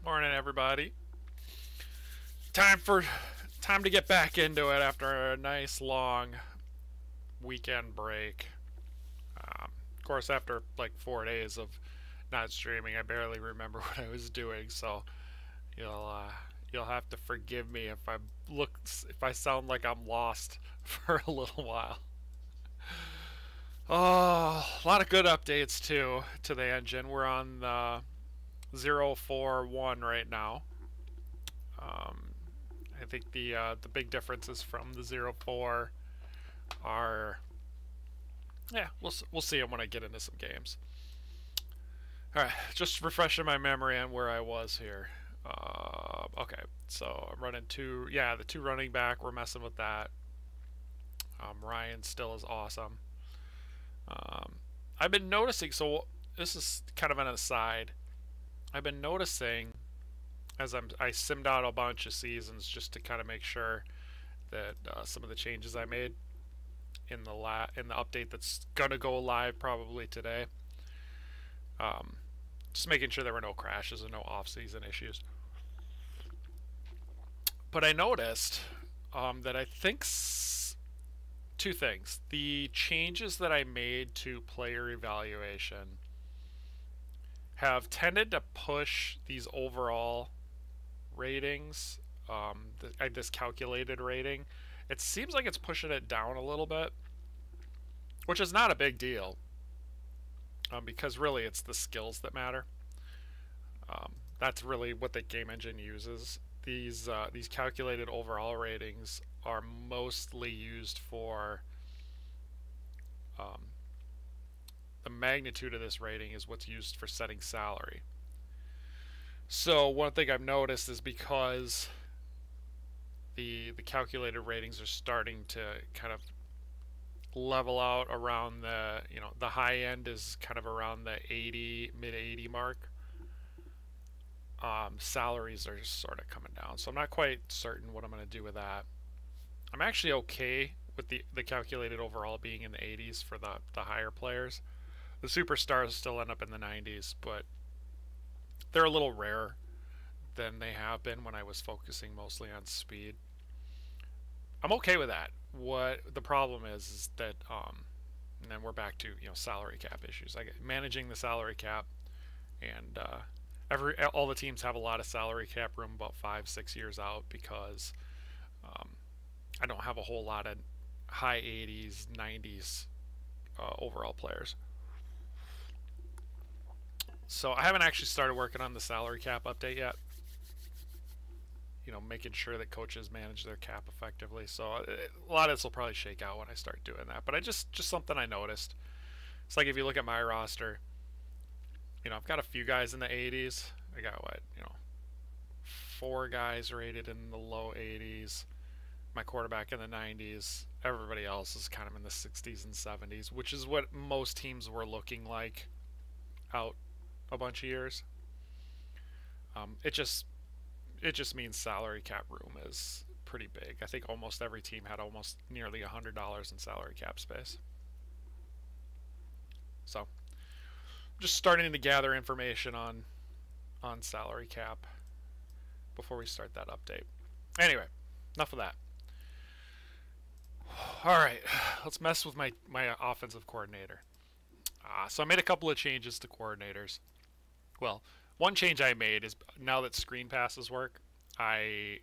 Morning, everybody. Time to get back into it after a nice long weekend break. Of course, after like 4 days of not streaming, I barely remember what I was doing. So you'll uh, you'll have to forgive me if I sound like I'm lost for a little while. Oh, a lot of good updates too to the engine. We're on the 041 right now. Um, I think the big differences from the 04 are, yeah, we'll see them when I get into some games. All right, just refreshing my memory on where I was here. Okay, so I'm running the two running back. We're messing with that. Ryan still is awesome. I've been noticing. So this is kind of an aside. I've been noticing as I simmed out a bunch of seasons just to kind of make sure that some of the changes I made in the update that's gonna go live probably today, just making sure there were no crashes and no off-season issues. But I noticed that I think two things: the changes that I made to player evaluation have tended to push these overall ratings, this calculated rating. It seems like it's pushing it down a little bit, which is not a big deal, because really it's the skills that matter. That's really what the game engine uses. These calculated overall ratings are mostly used for the magnitude of this rating is what's used for setting salary. So one thing I've noticed is because the calculated ratings are starting to kind of level out around the high end is kind of around the 80 mid 80 mark. Salaries are just sort of coming down, so I'm not quite certain what I'm going to do with that. I'm actually okay with the calculated overall being in the 80s for the higher players. The superstars still end up in the 90s, but they're a little rarer than they have been when I was focusing mostly on speed. I'm okay with that. What the problem is that, and then we're back to salary cap issues. Managing the salary cap, and all the teams have a lot of salary cap room about 5-6 years out because I don't have a whole lot of high 80s 90s overall players. So I haven't actually started working on the salary cap update yet. Making sure that coaches manage their cap effectively. So a lot of this will probably shake out when I start doing that. But I just something I noticed. It's like if you look at my roster, I've got a few guys in the 80s. I got 4 guys rated in the low 80s. My quarterback in the 90s. Everybody else is kind of in the 60s and 70s, which is what most teams were looking like out a bunch of years. It just means salary cap room is pretty big. I think almost every team had almost nearly $100 in salary cap space. So, just starting to gather information on salary cap before we start that update. Anyway, enough of that. All right, let's mess with my offensive coordinator. So I made a couple of changes to coordinators. Well, one change I made is now that screen passes work, I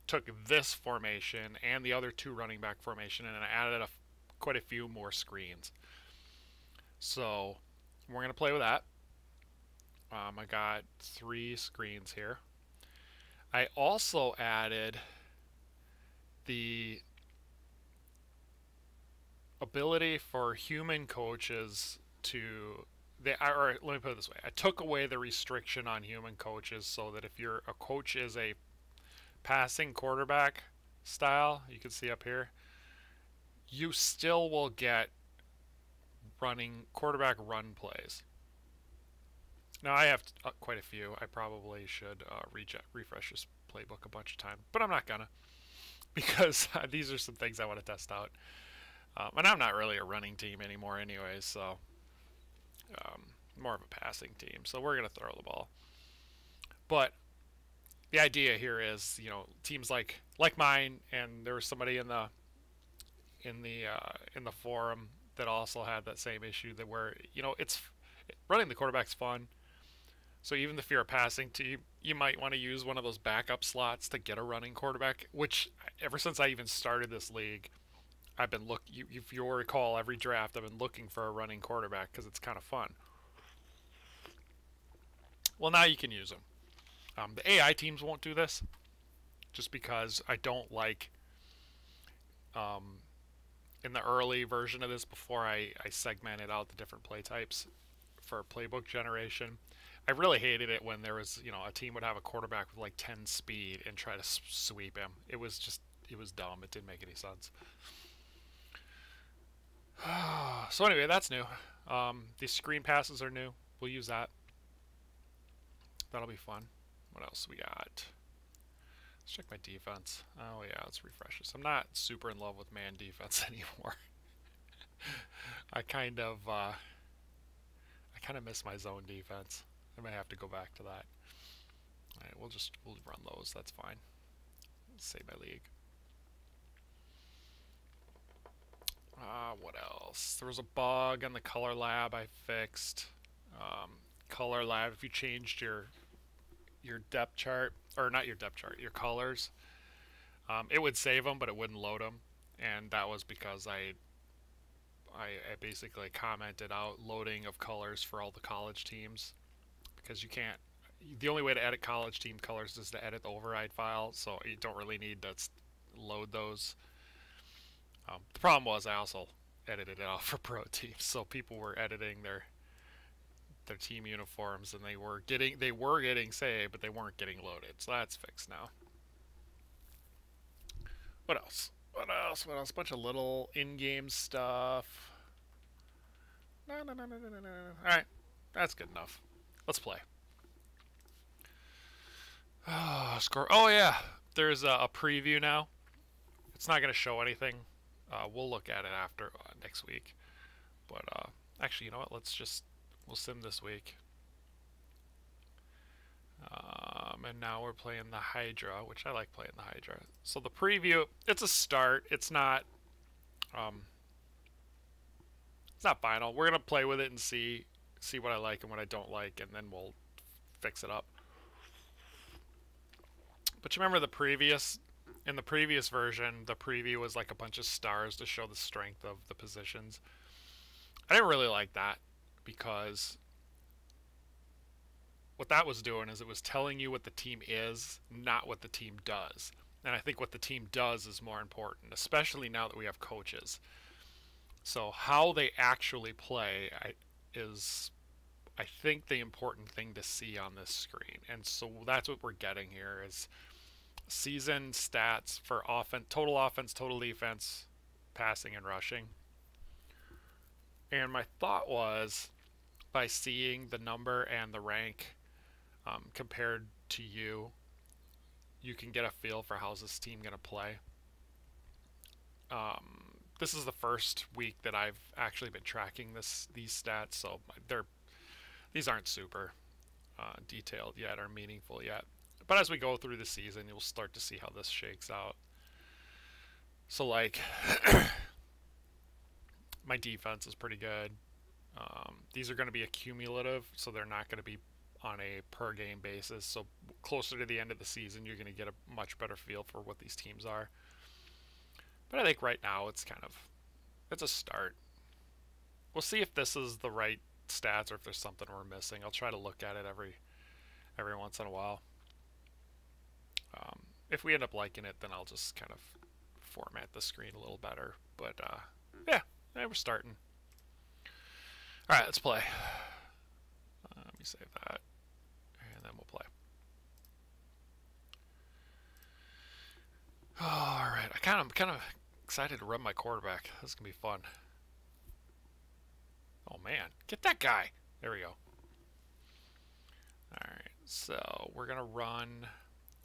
took this formation and the other 2 running back formation and I added quite a few more screens. So we're going to play with that. I got 3 screens here. I also added the ability for human coaches to or let me put it this way. I took away the restriction on human coaches so that if a coach is a passing quarterback style, you can see up here, you still will get running quarterback run plays. Now I have quite a few. I probably should refresh this playbook a bunch of times, but I'm not gonna because these are some things I want to test out. And I'm not really a running team anymore anyways, so more of a passing team. So we're going to throw the ball. But the idea here is, teams like mine, and there was somebody in the forum that also had that same issue, that where it's running the quarterback's fun. So even if you're a passing team, you might want to use one of those backup slots to get a running quarterback. Which ever since I even started this league, I've been if you recall, every draft I've been looking for a running quarterback because it's kind of fun. Well, now you can use them. The AI teams won't do this, just because I don't like, in the early version of this, before I segmented out the different play types for playbook generation, I really hated it when there was, a team would have a quarterback with like 10 speed and try to sweep him. It was dumb. It didn't make any sense. So anyway, that's new. These screen passes are new. We'll use that. That'll be fun. What else we got? Let's check my defense. Oh yeah, let's refresh this. I'm not super in love with man defense anymore. I kind of miss my zone defense. I may have to go back to that. All right, we'll run those. That's fine. Save my league. What else? There was a bug on the color lab I fixed. Color lab, if you changed your depth chart, or not your depth chart, your colors, it would save them, but it wouldn't load them, and that was because I basically commented out loading of colors for all the college teams, because you can't. The only way to edit college team colors is to edit the override file, so you don't really need to load those. The problem was I also edited it out for pro teams, so people were editing their team uniforms, and they were getting saved, but they weren't getting loaded. So that's fixed now. What else? A bunch of little in-game stuff. No. All right, that's good enough. Let's play. Score. Oh yeah, there's a preview now. It's not going to show anything. We'll look at it after next week. But actually, you know what? We'll sim this week. And now we're playing the Hydra, which I like playing the Hydra. So the preview, it's a start. It's not final. We're gonna play with it and see what I like and what I don't like, and then we'll fix it up. But you remember in the previous version, the preview was like a bunch of stars to show the strength of the positions. I didn't really like that, because what that was doing is it was telling you what the team is, not what the team does. And I think what the team does is more important, especially now that we have coaches. So how they actually play is, I think, the important thing to see on this screen. And so that's what we're getting here is season stats for offense, total defense, passing, and rushing. And my thought was, by seeing the number and the rank compared to you can get a feel for how's this team going to play. This is the first week that I've actually been tracking these stats, so these aren't super detailed yet or meaningful yet. But as we go through the season, you'll start to see how this shakes out. So like, my defense is pretty good. These are going to be accumulative, so they're not going to be on a per game basis. So closer to the end of the season, you're going to get a much better feel for what these teams are. But I think right now it's a start. We'll see if this is the right stats or if there's something we're missing. I'll try to look at it every once in a while. If we end up liking it, then I'll just kind of format the screen a little better. But yeah, we're starting. All right, let's play. Let me save that, and then we'll play. All right, I'm kind of excited to run my quarterback. This is gonna be fun. Oh man, get that guy! There we go. All right, so we're gonna run.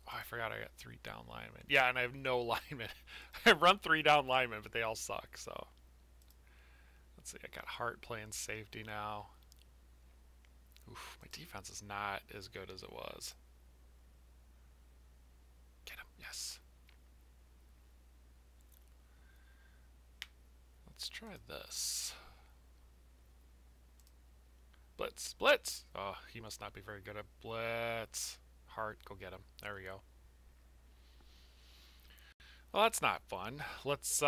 Oh, I forgot I got 3 down linemen. Yeah, and I have no linemen. I run 3 down linemen, but they all suck. So let's see. I got Hart playing safety now. Oof, my defense is not as good as it was. Yes. Let's try this. Blitz. Blitz! Oh, he must not be very good at blitz. Heart, go get him. There we go. Well, that's not fun. Let's,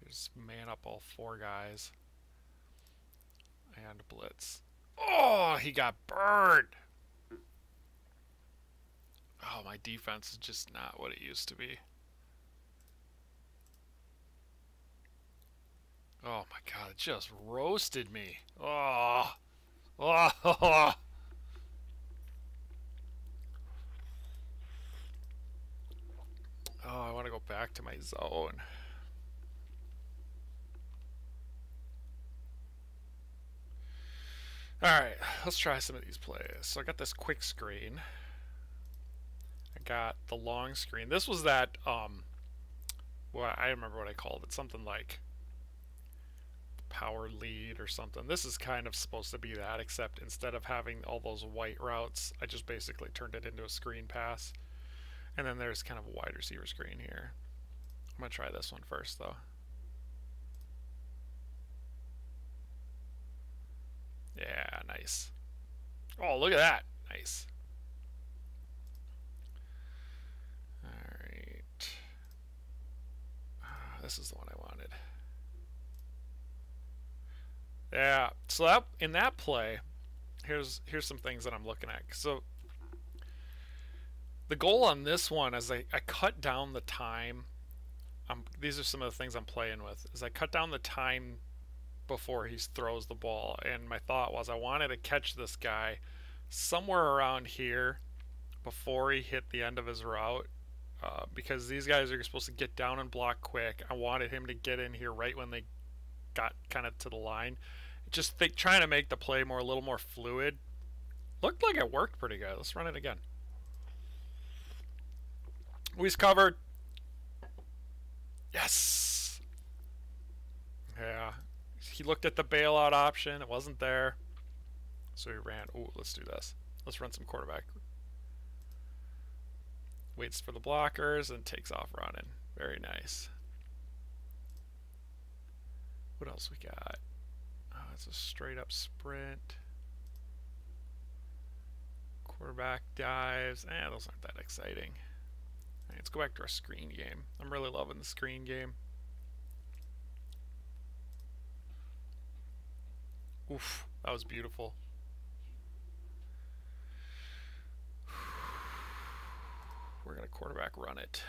just man up all four guys. And blitz. Oh, he got burned! Oh, my defense is just not what it used to be. Oh my god, it just roasted me. Oh. Oh. Oh, I want to go back to my zone. Alright, let's try some of these plays. So I got this quick screen. I got the long screen. This was that, well, I remember what I called it. Something like power lead or something. This is kind of supposed to be that, except instead of having all those white routes, I just basically turned it into a screen pass. And then there's kind of a wide receiver screen here. I'm going to try this one first, though. Yeah, nice. Oh, look at that. Nice. Alright. This is the one I wanted. Yeah, so that, in that play, here's some things that I'm looking at. So the goal on this one is I cut down the time. These are some of the things I'm playing with. Is I cut down the time before he throws the ball, and my thought was I wanted to catch this guy somewhere around here before he hit the end of his route, because these guys are supposed to get down and block quick. I wanted him to get in here right when they got kind of to the line. Just trying to make the play a little more fluid. Looked like it worked pretty good. Let's run it again. We's covered. Yes. Yeah. He looked at the bailout option. It wasn't there. So he ran. Ooh, let's do this. Let's run some quarterback. Waits for the blockers and takes off running. Very nice. What else we got? Oh, it's a straight up sprint. Quarterback dives. Those aren't that exciting. Right, let's go back to our screen game. I'm really loving the screen game. Oof, that was beautiful. We're going to quarterback run it.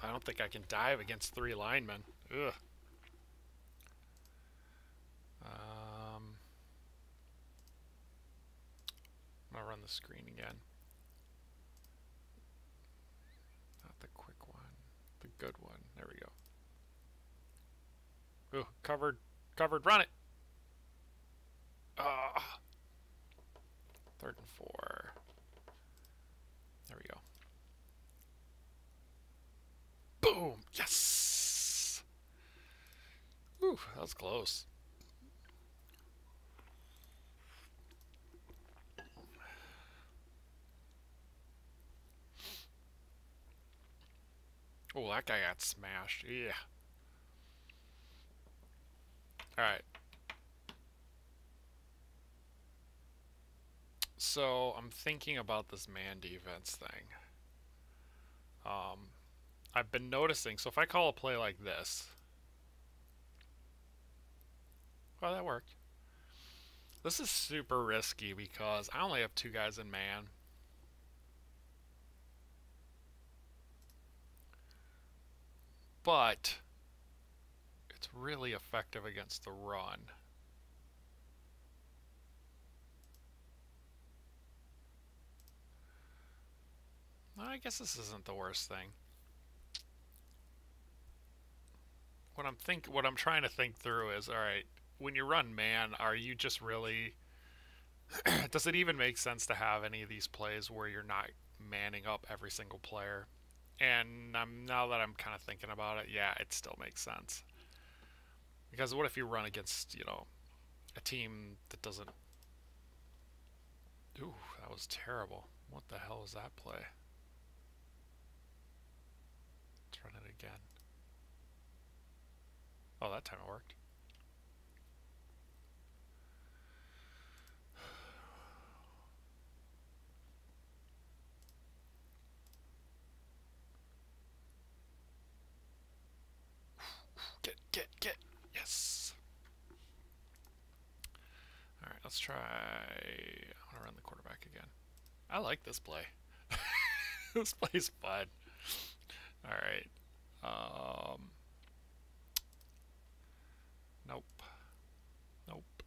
I don't think I can dive against 3 linemen. Ugh. I'm going to run the screen again. Not the quick one. The good one. There we go. Ooh, covered. Covered. Run it. Ah. 3rd and 4. There we go. Boom! Yes! Ooh, that was close. Oh, that guy got smashed. Yeah. Alright. So, I'm thinking about this man defense thing. I've been noticing, so if I call a play like this. Well, that worked. This is super risky because I only have 2 guys in man. But it's really effective against the run. I guess this isn't the worst thing. What I'm trying to think through is, all right, when you run man, are you just really does it even make sense to have any of these plays where you're not manning up every single player? And now that I'm kind of thinking about it, yeah, it still makes sense. Because what if you run against, you know, a team that doesn't... Ooh, that was terrible. What the hell was that play? Let's run it again. Oh, that time it worked. Get. Yes. All right, let's try. I want to run the quarterback again. I like this play. This play's fun. All right. Nope. Nope.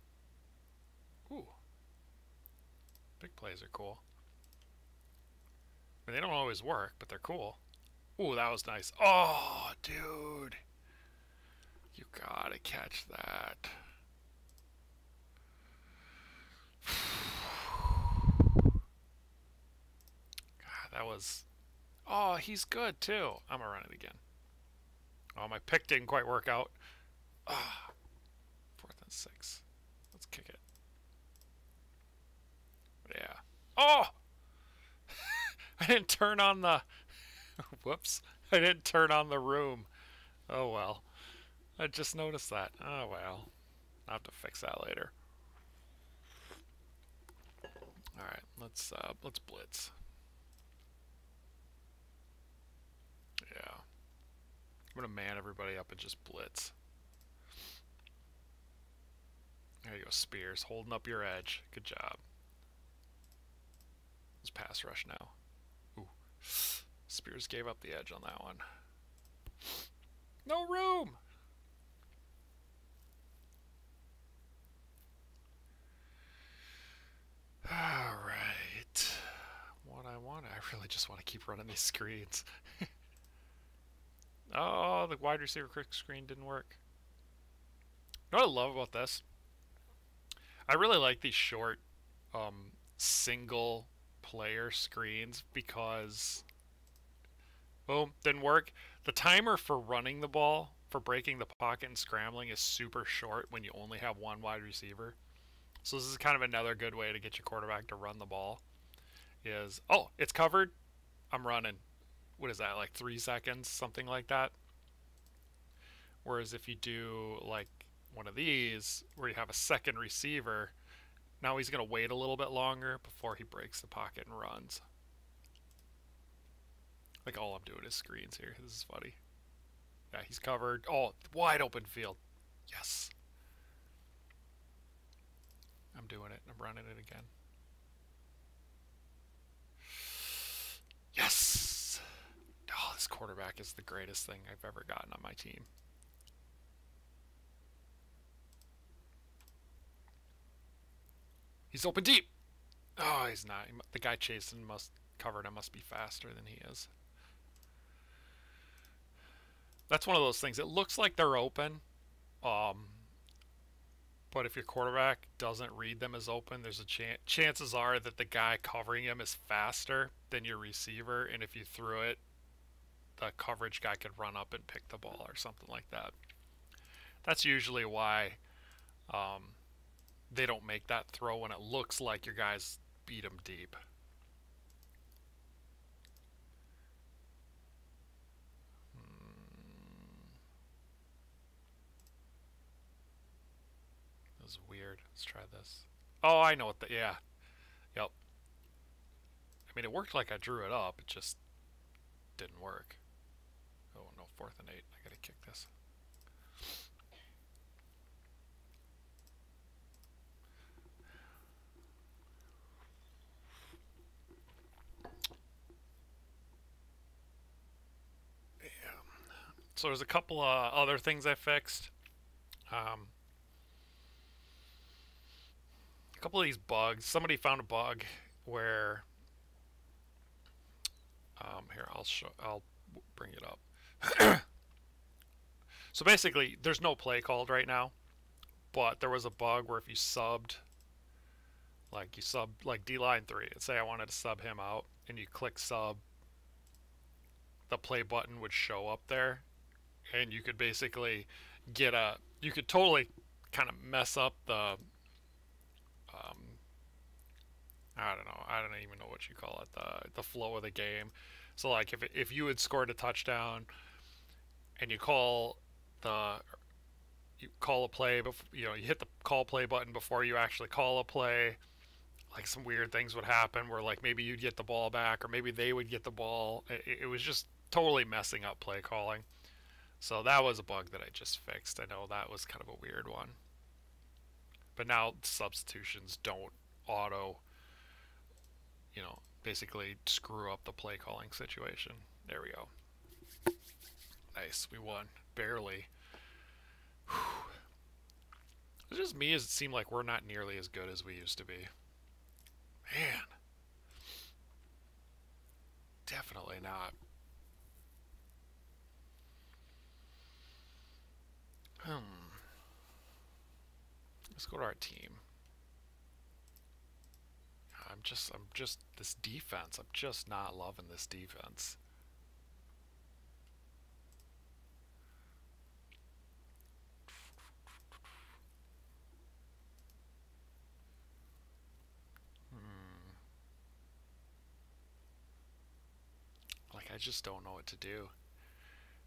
Ooh. Big plays are cool. I mean, they don't always work, but they're cool. Ooh, that was nice. Oh, dude. You gotta catch that. God, that was... Oh, he's good, too. I'm gonna run it again. Oh, my pick didn't quite work out. Ah, 4th and 6. Let's kick it. Yeah. Oh! I didn't turn on the... Whoops. I didn't turn on the room. Oh, well. I just noticed that. Oh, well. I'll have to fix that later. Alright, let's blitz. Yeah. I'm gonna man everybody up and just blitz. There you go, Spears. Holding up your edge. Good job. Let's pass rush now. Ooh. Spears gave up the edge on that one. No room! Alright. What I want, I really just want to keep running these screens. Oh, the wide receiver quick screen didn't work. You know what I love about this? I really like these short single player screens because boom, didn't work. The timer for running the ball, for breaking the pocket and scrambling is super short when you only have one wide receiver. So this is kind of another good way to get your quarterback to run the ball. Is, oh, it's covered. I'm running. What is that, like 3 seconds? Something like that. Whereas if you do like one of these where you have a second receiver, now he's going to wait a little bit longer before he breaks the pocket and runs. Like all I'm doing is screens here. This is funny. Yeah, he's covered. Oh, wide open field. Yes. I'm doing it. I'm running it again. Yes! Oh, this quarterback is the greatest thing I've ever gotten on my team. He's open deep. Oh, he's not. The guy chasing covered him must be faster than he is. That's one of those things. It looks like they're open, but if your quarterback doesn't read them as open, there's a chances are that the guy covering him is faster than your receiver, and if you threw it, the coverage guy could run up and pick the ball or something like that. That's usually why they don't make that throw when it looks like your guys beat him deep. This is weird. Let's try this. Oh, I know what the... Yeah. Yep. I mean, it worked like I drew it up. It just didn't work. Oh, no. 4th and 8. I gotta kick this. So there's a couple of other things I fixed. A couple of these bugs. Somebody found a bug where... here, I'll bring it up. So basically, there's no play called right now, but there was a bug where if you subbed, like D-line 3, let's say I wanted to sub him out, and you click sub, the play button would show up there, and you could basically get a you could totally kind of mess up the I don't know. I don't even know what you call it. The flow of the game. So like if you had scored a touchdown and the you call a play before, you hit the call play button before you actually call a play, like some weird things would happen where like maybe you'd get the ball back or maybe they would get the ball. It was just totally messing up play calling. So that was a bug that I just fixed. I know that was kind of a weird one. But now substitutions don't auto, basically screw up the play calling situation. There we go. Nice, we won. Barely. Whew. It's just me as it seemed like we're not nearly as good as we used to be. Man. Definitely not. Let's go to our team. I'm just this defense. I'm just not loving this defense. Like I just don't know what to do.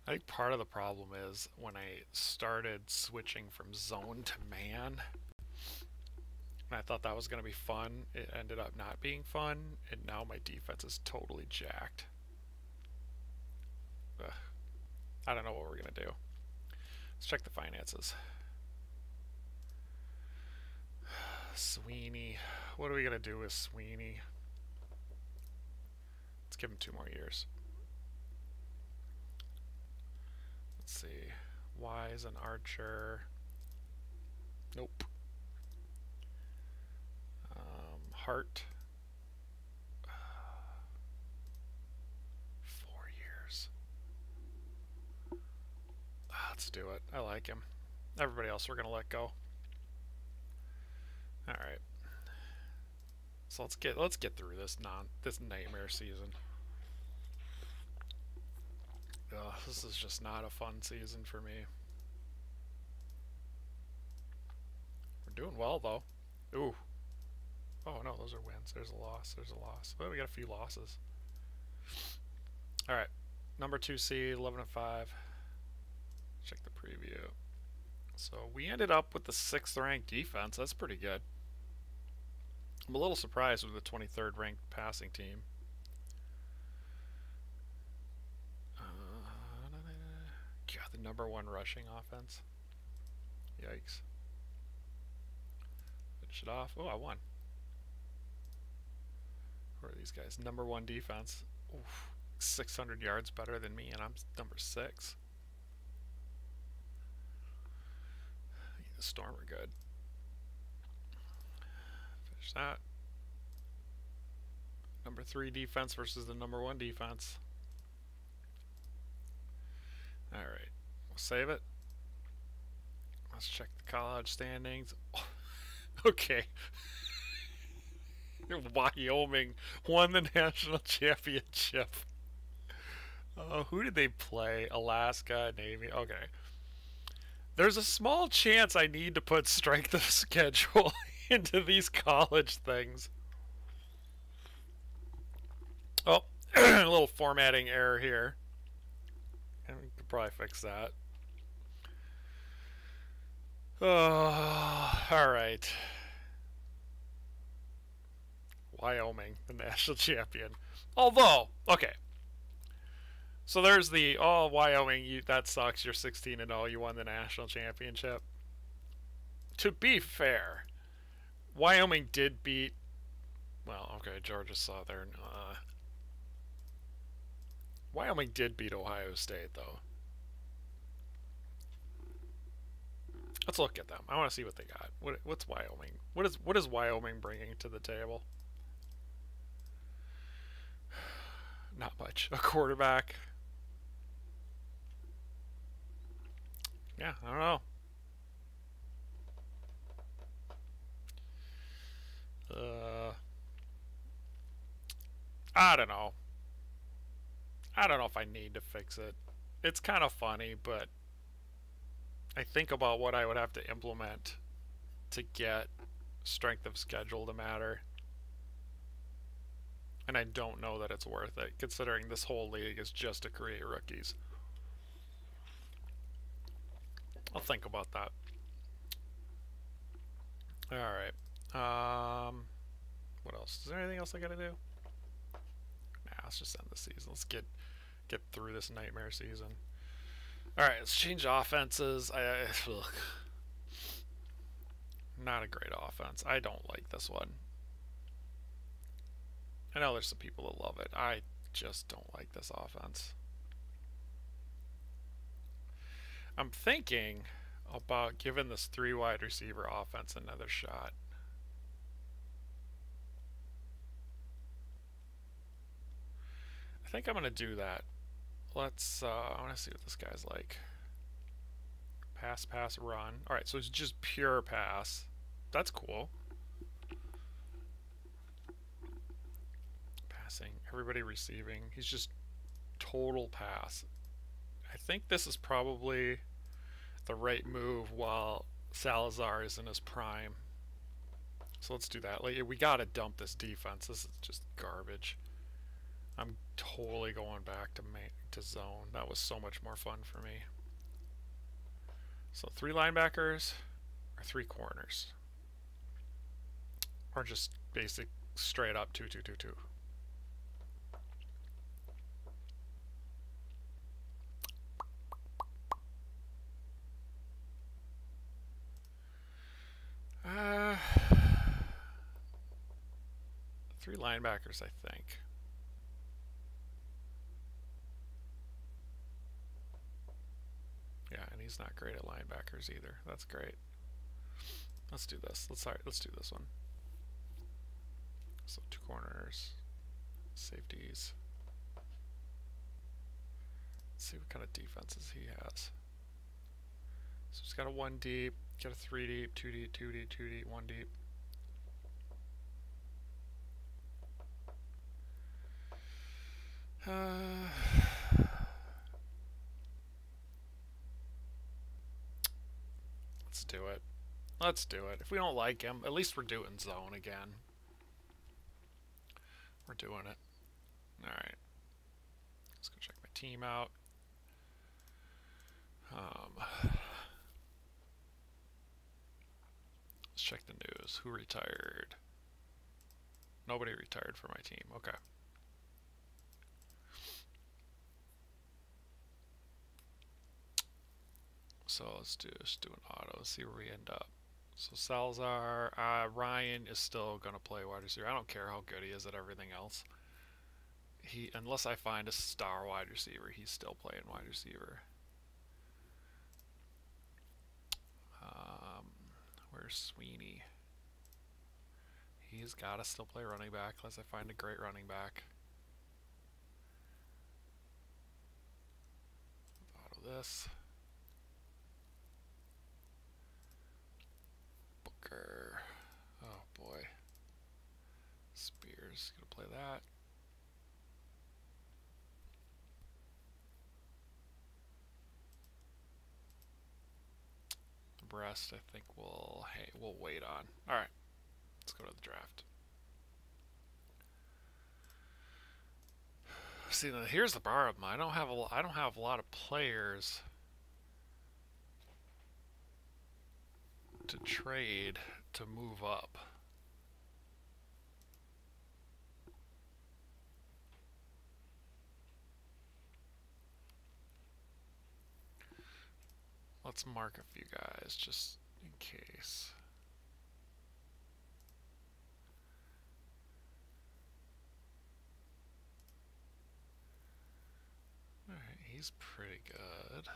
I think part of the problem is when I started switching from zone to man, and I thought that was going to be fun, it ended up not being fun, and now my defense is totally jacked. Ugh. I don't know what we're going to do. Let's check the finances. Sweeney. What are we going to do with Sweeney? Let's give him 2 more years. Let's see. Wise and Archer. Nope. Hart. 4 years. Let's do it. I like him. Everybody else we're gonna let go. All right. So let's get through this nightmare season. Ugh, this is just not a fun season for me. We're doing well though. Ooh. Oh no, those are wins. There's a loss. There's a loss. Well, we got a few losses. All right, number 2 seed, 11-5. Check the preview. So we ended up with the 6th ranked defense. That's pretty good. I'm a little surprised with the 23rd ranked passing team. God, the number 1 rushing offense. Yikes. Finish it off. Oh, I won. Who are these guys? Number 1 defense. Oof, 600 yards better than me, and I'm number 6. The Storm are good. Finish that. Number 3 defense versus the number 1 defense. Alright, we'll save it. Let's check the college standings. Okay. Wyoming won the national championship. Who did they play? Alaska, Navy. Okay. There's a small chance I need to put strength of schedule into these college things. Oh, a little formatting error here. And we could probably fix that. Oh, alright. Wyoming, the national champion. Although, okay. So there's the, oh, Wyoming, that sucks. You're 16-0. You won the national championship. To be fair, Wyoming did beat, well, okay, Georgia Southern. Wyoming did beat Ohio State, though. Let's look at them. I want to see what they got. What's Wyoming? What is Wyoming bringing to the table? Not much. A quarterback. Yeah, I don't know. I don't know. I don't know if I need to fix it. It's kind of funny, but I think about what I would have to implement to get strength of schedule to matter. And I don't know that it's worth it, considering this whole league is just to create rookies. I'll think about that. Alright. What else? Is there anything else I gotta do? Nah, let's just end the season. Let's get through this nightmare season. Alright, let's change offenses. Ugh. Not a great offense. I don't like this one. I know there's some people that love it. I just don't like this offense. I'm thinking about giving this 3 wide receiver offense another shot. I think I'm going to do that. Let's, I want to see what this guy's like. Pass, pass, run. Alright, so it's just pure pass. That's cool. Passing, everybody receiving. He's just total pass. I think this is probably the right move while Salazar is in his prime. So let's do that. Like, we gotta dump this defense. This is just garbage. I'm totally going back to zone. That was so much more fun for me. So 3 linebackers or 3 corners, or just basic straight up 2-2-2-2. Three linebackers, I think. Yeah, and he's not great at linebackers either. That's great. Let's do this. Let's do this one. So 2 corners, safeties. Let's see what kind of defenses he has. So he's got a 1 deep, got a 3 deep, 2 deep, 2 deep, 2 deep, 1 deep. Let's do it. Let's do it. If we don't like him, at least we're doing zone again. We're doing it. Alright. Let's go check my team out. Let's check the news. Who retired? Nobody retired for my team. Okay. So let's do an auto. Let's see where we end up. So Salazar, Ryan is still gonna play wide receiver. I don't care how good he is at everything else. Unless I find a star wide receiver, he's still playing wide receiver. Where's Sweeney? He's gotta still play running back unless I find a great running back. Auto this. Booker. Oh boy. Spears gonna play that. Rest, I think we'll wait on. All right, let's go to the draft. See, here's the problem. I don't have a lot of players to trade to move up. Let's mark a few guys just in case. Alright, he's pretty good.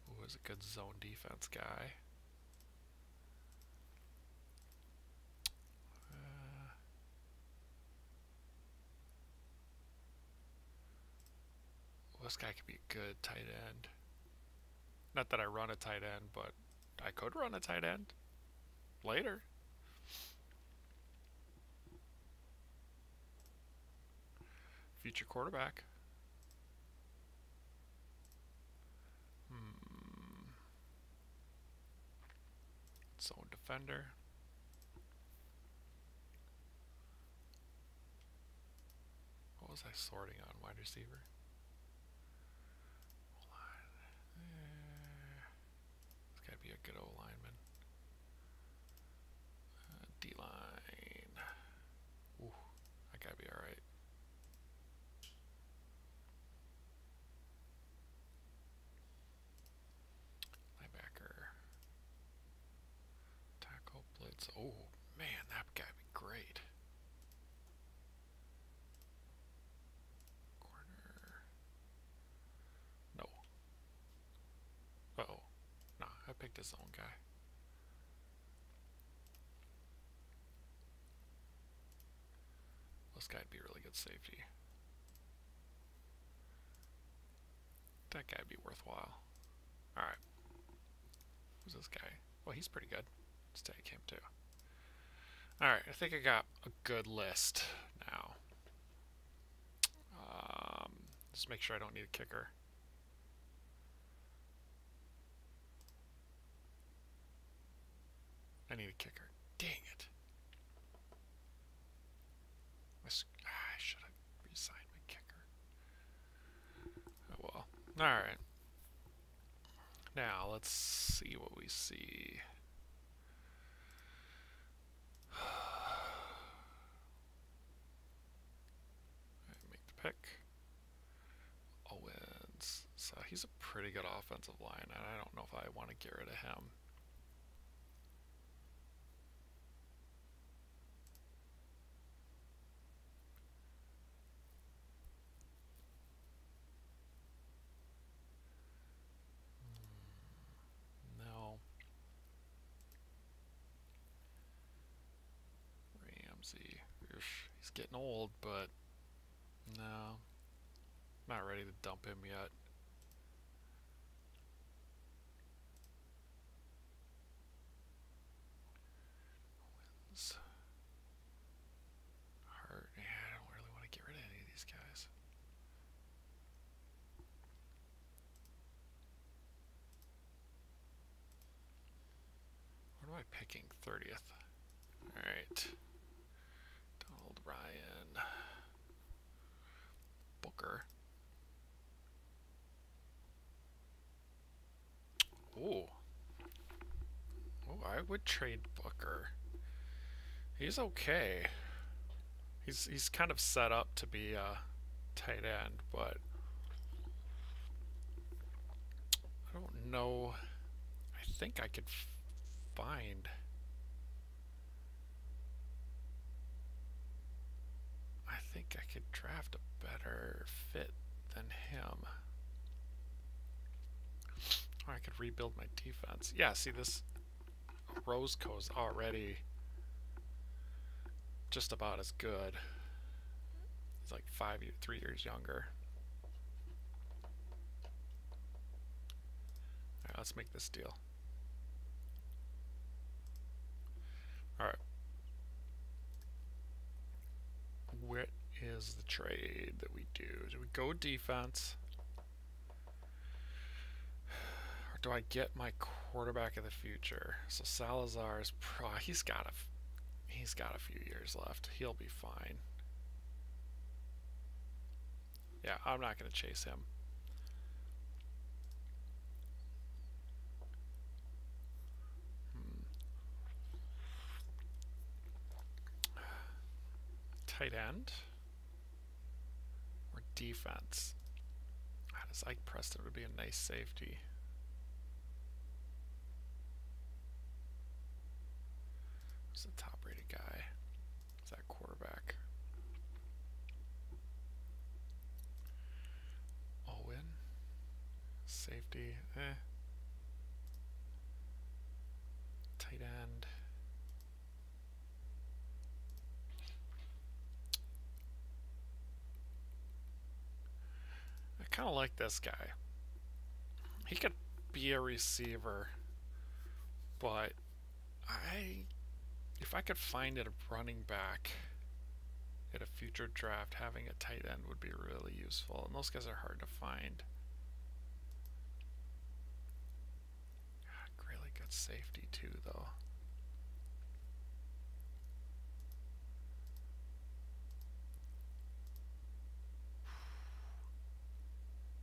Ooh, is a good zone defense guy. This guy could be a good tight end. Not that I run a tight end, but I could run a tight end later. Future quarterback. Zone defender. What was I sorting on? Wide receiver? It's gotta be a good O-lineman. D-line. Ooh, I gotta be alright. Linebacker. Tackle, blitz. Oh, man, that gotta be great. Corner. No. Uh-oh. Nah, I picked his own guy. This guy'd be a really good safety. That guy'd be worthwhile. Alright. Who's this guy? Well, he's pretty good. Let's take him too. Alright, I think I got a good list now. Just make sure I don't need a kicker. I need a kicker. Dang it. I should have re-signed my kicker. Oh well. Alright. Now, let's see what we see. Make the pick. Owens. So he's a pretty good offensive line, and I don't know if I want to get rid of him. No. Ramsey. He's getting old, but no. Not ready to dump him yet. Owens. Hurt. Yeah, I don't really want to get rid of any of these guys. What am I picking? 30th. Alright. Donald Ryan. Booker. Ooh. Oh, I would trade Booker. He's okay. He's kind of set up to be a tight end, but I don't know. I think I could find. I think I could draft a better fit than him. Or I could rebuild my defense. Yeah, see this Roseco's already just about as good. He's like 3 years younger. Alright, let's make this deal. Alright. What is the trade that we do? Do we go defense? Or do I get my quarterback of the future? So Salazar's he's got a few years left. He'll be fine. Yeah, I'm not going to chase him. Tight end or defense? This Ike Preston would be a nice safety. Who's the top rated guy? Is that quarterback? Owen? Safety? Tight end. I kind of like this guy. He could be a receiver, but if I could find it a running back, in a future draft, having a tight end would be really useful, and those guys are hard to find. Really good safety too, though.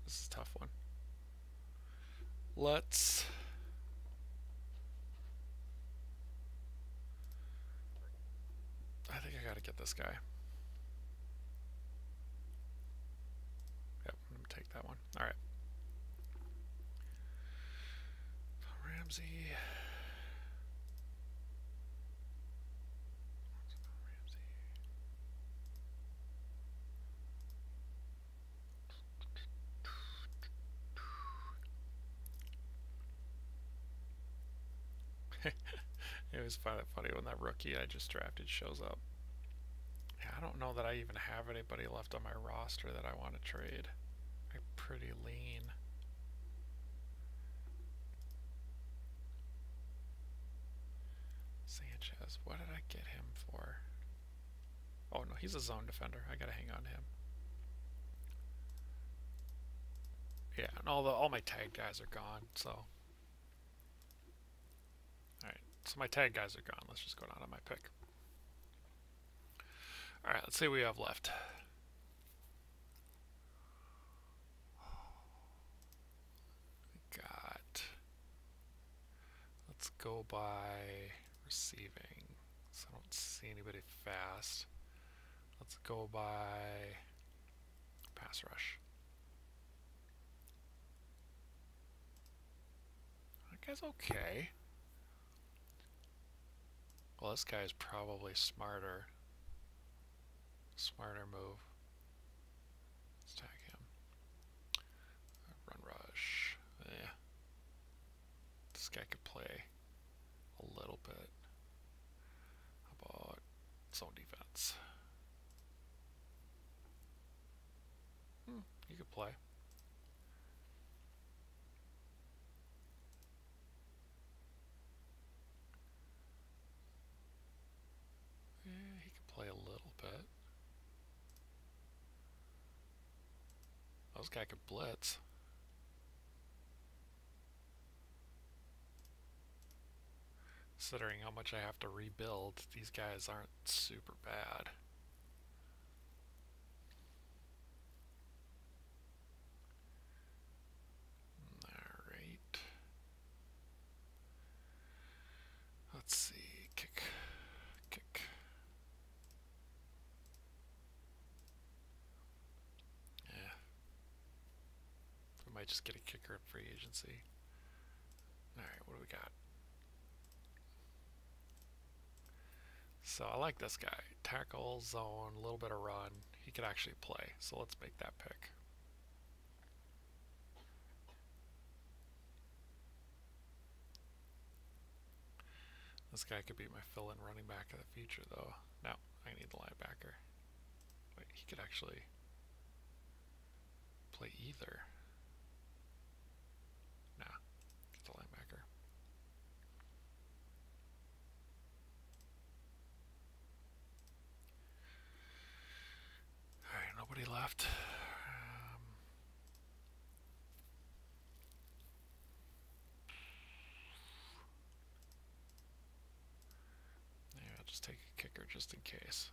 This is a tough one. Let's... I think I gotta get this guy. Yep, I'm gonna take that one. Alright. Ramsey. It was funny when that rookie I just drafted shows up. Yeah, I don't know that I even have anybody left on my roster that I want to trade. I'm pretty lean. Sanchez, what did I get him for? Oh no, he's a zone defender. I gotta hang on to him. Yeah, and all my tag guys are gone, so. Alright, so my tag guys are gone. Let's just go down to my pick. Alright, let's see what we have left. We got... Let's go by receiving. So I don't see anybody fast. Let's go by pass rush. That guy's okay. Well, this guy's probably smarter. Smarter move. Let's tag him. Run rush. Yeah. This guy could play a little bit. How about zone defense? You could play. Yeah, he could play a little bit. This guy could blitz. Considering how much I have to rebuild, these guys aren't super bad. Alright. Let's see. Kick. Yeah. We might just get a kicker at free agency. Alright, what do we got? So I like this guy. Tackle, zone, a little bit of run. He could actually play, so let's make that pick. This guy could be my fill-in running back of the future, though. No, I need the linebacker. Wait, he could actually play either. Nah, get the linebacker. Alright, nobody left. Yeah, I'll just take a kicker just in case.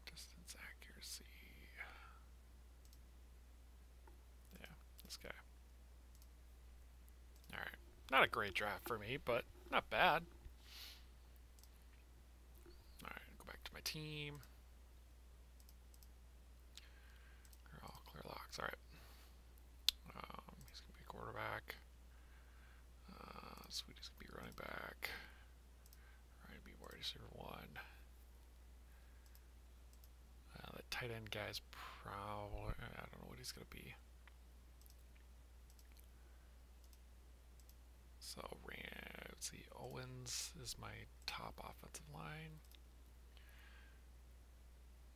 Distance accuracy. Yeah, this guy. Alright, not a great draft for me, but not bad. Alright, go back to my team. Clear locks, alright. He's going to be a quarterback. Sweetie's going to be running back. Ryan be wide receiver 1. The tight end guy's probably... I don't know what he's going to be. So, let's see. Owens is my top offensive line.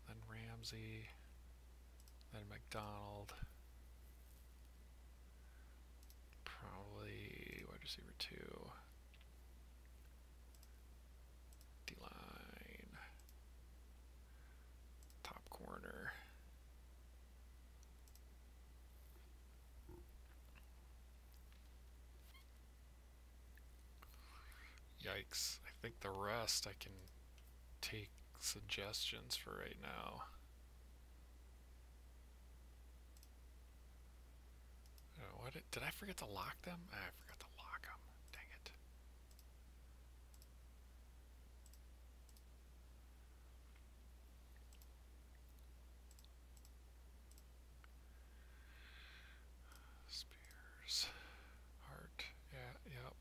Then Ramsey. Then McDonald. Probably wide receiver 2. think the rest I can take suggestions for right now. What did I forget to lock them? I forgot to lock them. Dang it. Spears. Heart. Yeah, yep.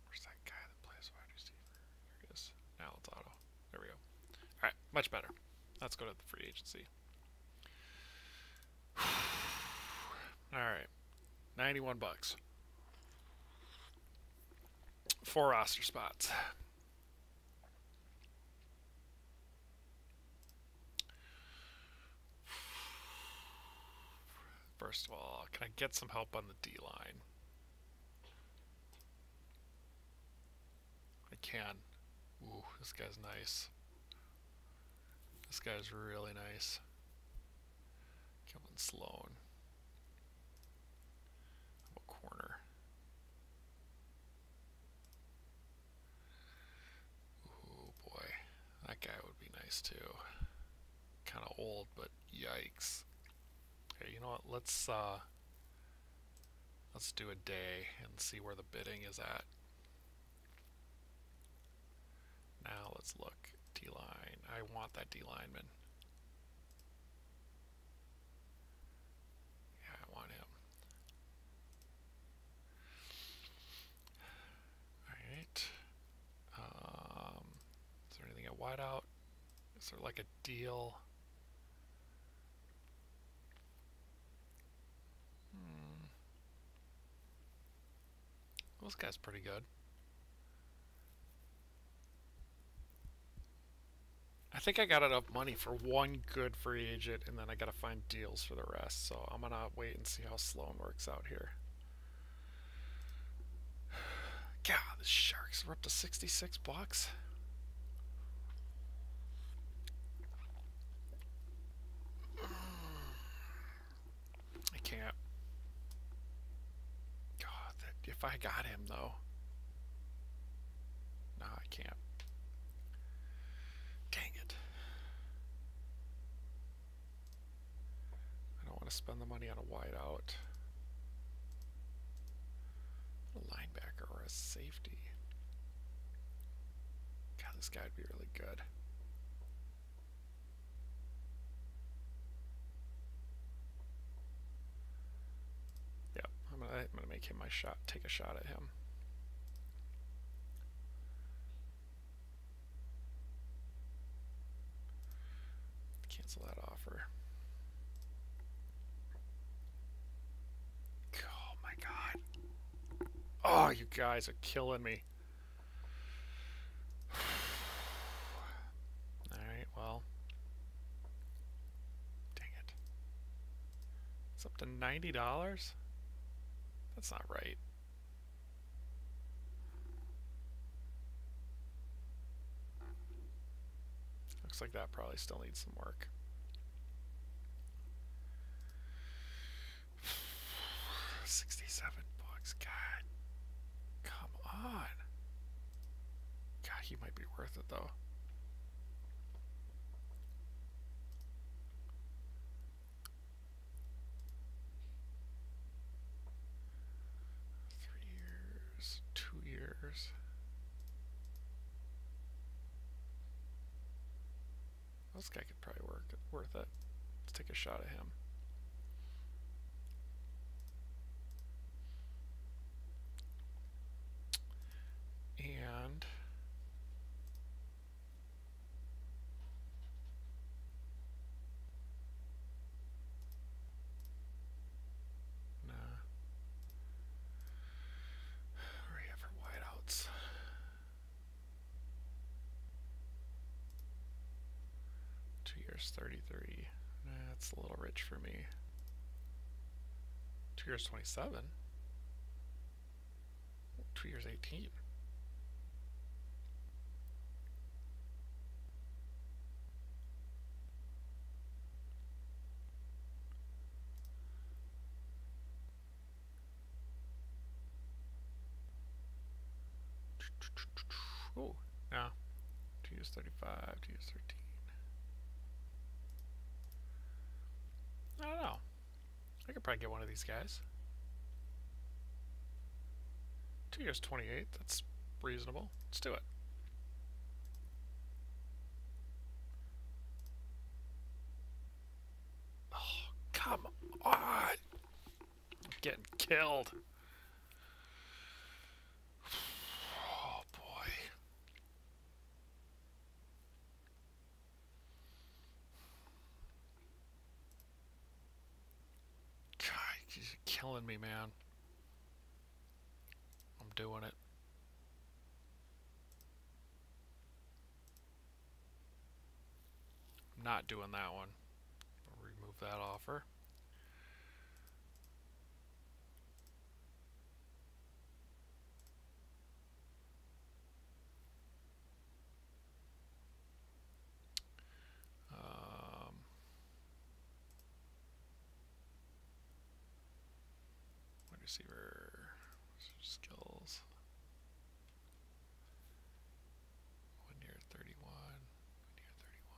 Where's that guy that plays wide receiver? There he is. Now it's auto. There we go. Alright, much better. Let's go to the free agency. Alright. 91 bucks. 4 roster spots. First of all, can I get some help on the D-line? I can. Ooh, this guy's nice. This guy's really nice. Kevin Sloan. How about corner? Ooh, boy. That guy would be nice too. Kind of old, but yikes. Okay, you know what? Let's do a day and see where the bidding is at. Now let's look. D-line. I want that D-lineman. Yeah, I want him. Alright. Is there anything at wideout? Is there like a deal? Well, this guy's pretty good. I think I got enough money for one good free agent, and then I gotta find deals for the rest. So I'm gonna wait and see how Sloan works out here. God, the Sharks are up to 66 bucks. I can't. God, if I got him though. No, I can't. Dang it. I don't want to spend the money on a wideout. A linebacker or a safety. God, this guy would be really good. Yep, I'm gonna make him my shot. Take a shot at him. Cancel that offer. Oh my god. Oh, you guys are killing me. Alright, well. Dang it. It's up to $90? That's not right. Looks like that probably still needs some work. $67. God. Come on. God, he might be worth it though. $3 years, 2 years. This guy could probably worth it. Let's take a shot at him. And nah. Hurry up for wideouts. $2 years, 33. That's a little rich for me. 2 years, 27. 2 years, 18. Oh, no. 2 use 35, 2 use 13. I don't know. I could probably get one of these guys. 2 use 28. That's reasonable. Let's do it. Oh, come on. I'm getting killed. Oh, boy. God, he's killing me, man. I'm doing it. Not doing that one. I'll remove that offer. Wide receiver skills. 1 year 31. 1 year 31.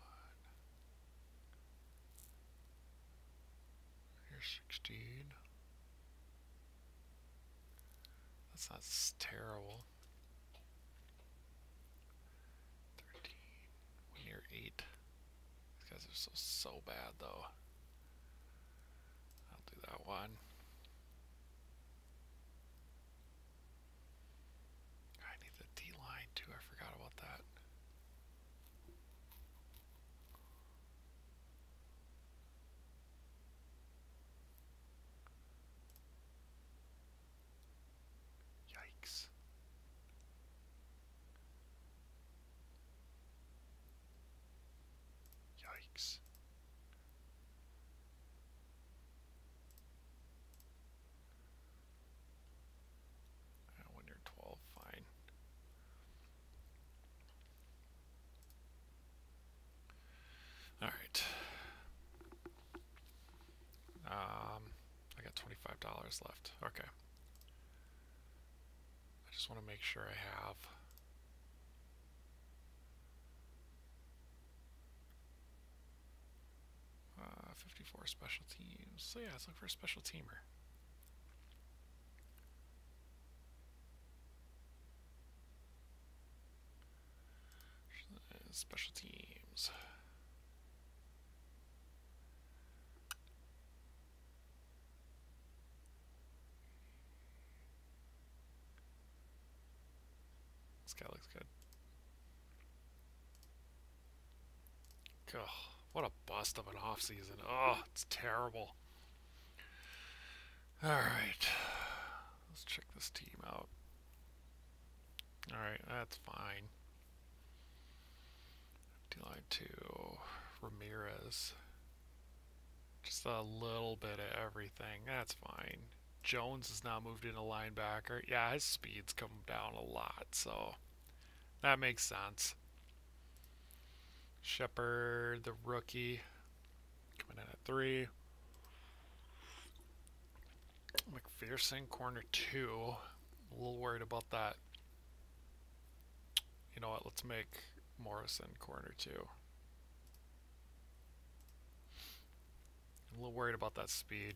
1 year 16. That's not terrible. 13. 1 year 8. These guys are so bad though. I'll do that one. I need the D line too. I forgot about that. Yikes. Yikes. When you're 12, fine. All right. I got $25 left. Okay. I just want to make sure I have 54 special teams. So yeah, let's look for a special teamer. Special teams. This guy looks good. Oh, what a bust of an off season. Oh, it's terrible. Alright. Let's check this team out. Alright, that's fine. D-line 2. Ramirez. Just a little bit of everything. That's fine. Jones has now moved into linebacker. Yeah, his speed's come down a lot, so that makes sense. Shepard, the rookie, coming in at 3. McPherson, corner 2. A little worried about that. You know what? Let's make Morrison corner 2. I'm a little worried about that speed.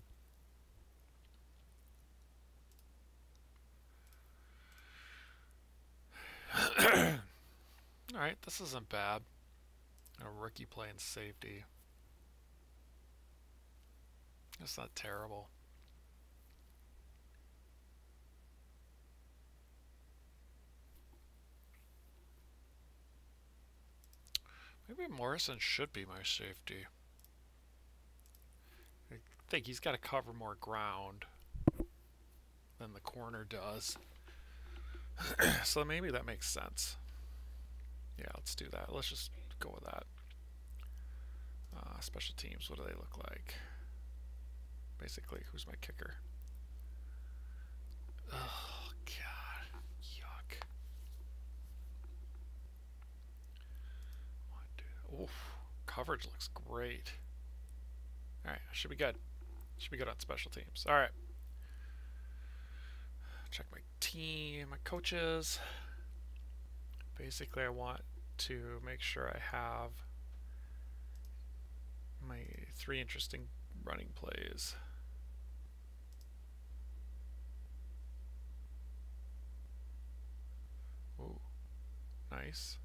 Alright, this isn't bad. A rookie playing safety. That's not terrible. Maybe Morrison should be my safety. I think he's got to cover more ground than the corner does. So maybe that makes sense. Yeah, let's do that. Let's just go with that. Special teams, what do they look like? Basically, who's my kicker? Oh, God. Yuck. Oof. Coverage looks great. Alright, should be good. Should be good on special teams. Alright. Check my team, my coaches. Basically, I want to make sure I have my 3 interesting running plays. Ooh, nice.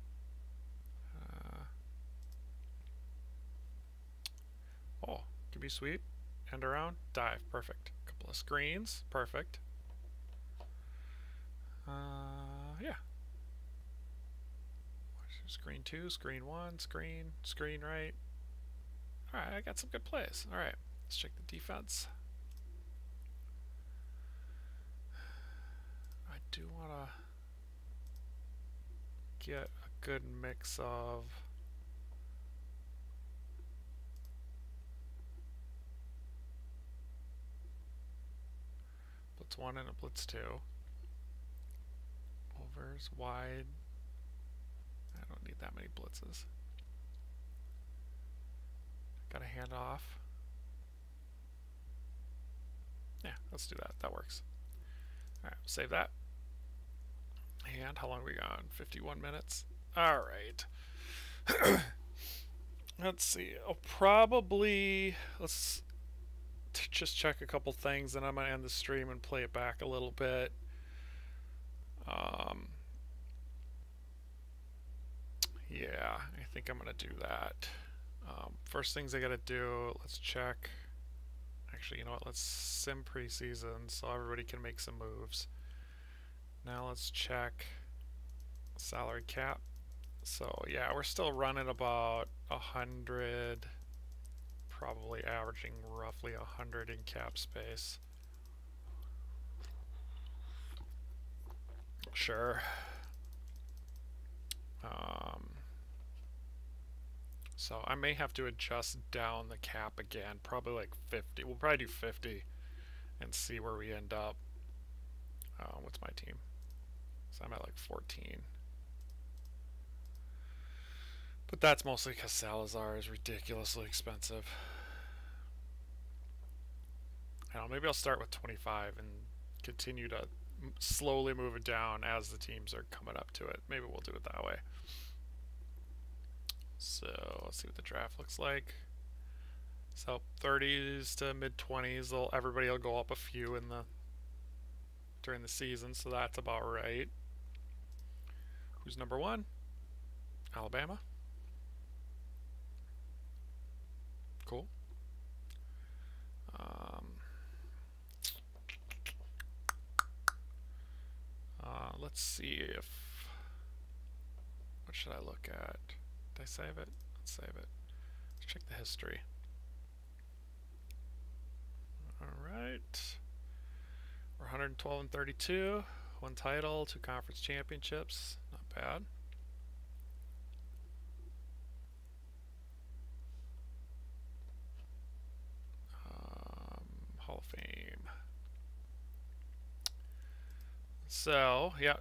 Oh, can be sweep, end around, dive, perfect. Couple of screens, perfect. Yeah. Screen 2, screen 1, screen right. Alright, I got some good plays. Alright, let's check the defense. I do want to get a good mix of blitz 1 and a blitz 2. Overs, wide. I don't need that many blitzes. Got a hand off. Yeah, let's do that. That works. Alright, save that. And how long are we gone? 51 minutes. Alright. Let's see. I'll probably... Let's just check a couple things, and I'm going to end the stream and play it back a little bit. Yeah, I think I'm going to do that. First things I got to do, let's check. Actually, you know what? Let's sim preseason so everybody can make some moves. Now let's check salary cap. So yeah, we're still running about 100, probably averaging roughly 100 in cap space. Sure. So I may have to adjust down the cap again, probably like 50. We'll probably do 50 and see where we end up. What's my team? So I'm at like 14. But that's mostly because Salazar is ridiculously expensive. I don't know, maybe I'll start with 25 and continue to slowly move it down as the teams are coming up to it. Maybe we'll do it that way. So let's see what the draft looks like. So 30s to mid 20s, everybody will go up a few during the season, so that's about right. Who's number 1? Alabama. Cool. Let's see if... What should I look at? Did I save it? Let's save it. Let's check the history. Alright. We're 112 and 32. 1 title, 2 conference championships. Not bad. Hall of Fame. So, yeah.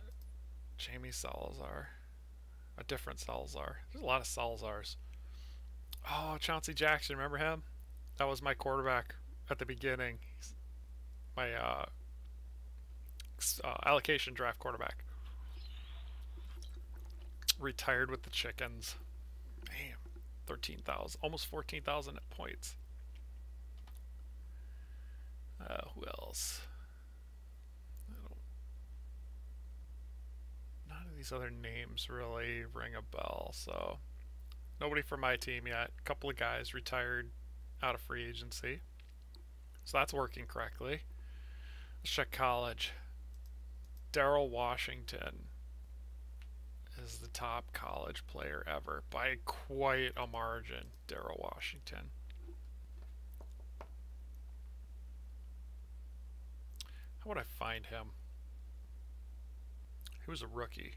Jamie Salazar. A different Salazar. There's a lot of Salazars. Oh, Chauncey Jackson, remember him? That was my quarterback at the beginning. He's my allocation draft quarterback. Retired with the Chickens. Damn. 13,000. Almost 14,000 points. Who else? None of these other names really ring a bell, so nobody from my team yet. A couple of guys retired out of free agency, so that's working correctly. Let's check college. Darrell Washington is the top college player ever by quite a margin. Darrell Washington. How would I find him? He was a rookie.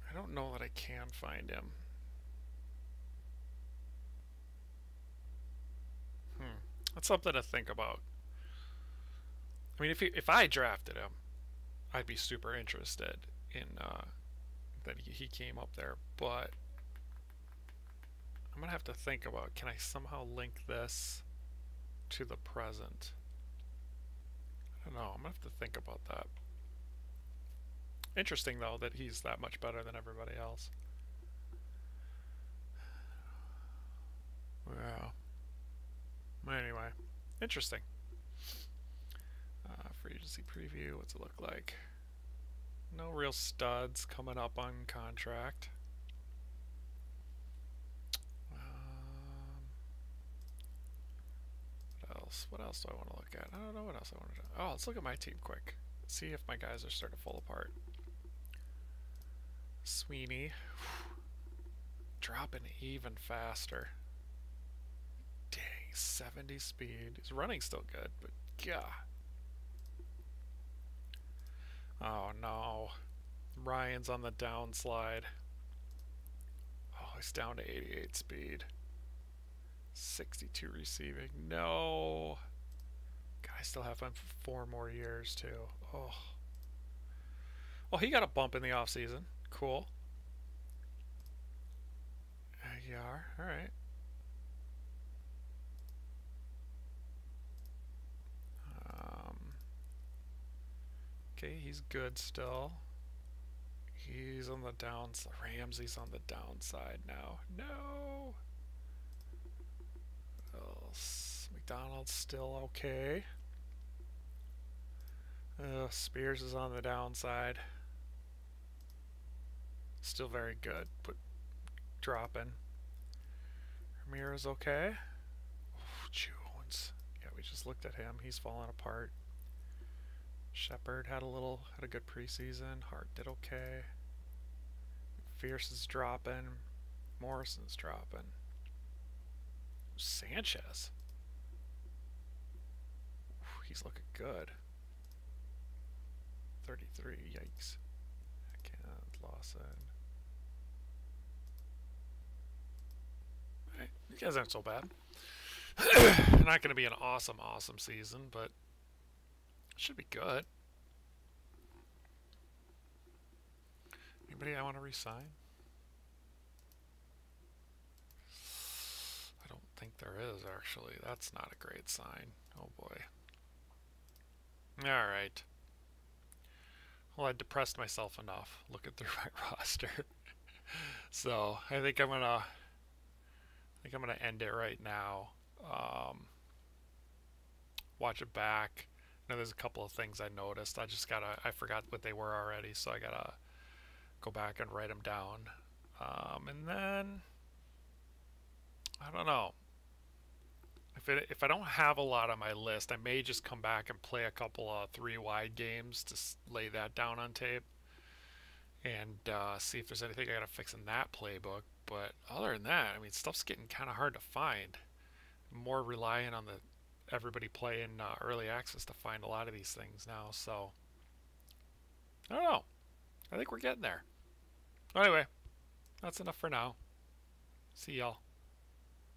I don't know that I can find him. That's something to think about. I mean, if I drafted him, I'd be super interested in that he came up there, but I'm gonna have to think about, can I somehow link this to the present? I don't know. I'm gonna have to think about that. Interesting though that he's that much better than everybody else. Wow. Anyway, interesting. Free agency preview. What's it look like? No real studs coming up on contract. What else? What else do I want to look at? I don't know what else I want to do. Oh, let's look at my team quick. See if my guys are starting to fall apart. Sweeney. Dropping even faster. Dang, 70 speed. His running's still good, but God. Oh no. Ryan's on the downslide. Oh, he's down to 88 speed. 62 receiving. No. God, I still have him for 4 more years too. Oh. Well, he got a bump in the offseason. Cool. Aguiar. Alright. Okay, he's good still. He's on the downside. Ramsey's on the downside now. No! McDonald's still okay. Spears is on the downside. Still very good, but dropping. Ramirez okay. Oh, Jones. Yeah, we just looked at him. He's falling apart. Shepard had a good preseason. Hart did okay. Fierce is dropping. Morrison's dropping. Sanchez. He's looking good. 33. Yikes. I can't. Lawson. Right. You guys aren't so bad. Not going to be an awesome season, but it should be good. Anybody I want to re-sign? I don't think there is, actually. That's not a great sign. Oh boy. Alright. Well, I depressed myself enough looking through my roster. So I think I'm gonna end it right now. Watch it back. Now there's a couple of things I noticed. I forgot what they were already, so I gotta go back and write them down. And then I don't know. If I don't have a lot on my list, I may just come back and play a couple of 3-wide games to lay that down on tape and see if there's anything I gotta fix in that playbook. But other than that, I mean, stuff's getting kind of hard to find. I'm more relying on everybody playing early access to find a lot of these things now. So I don't know. I think we're getting there. Anyway, that's enough for now. See y'all.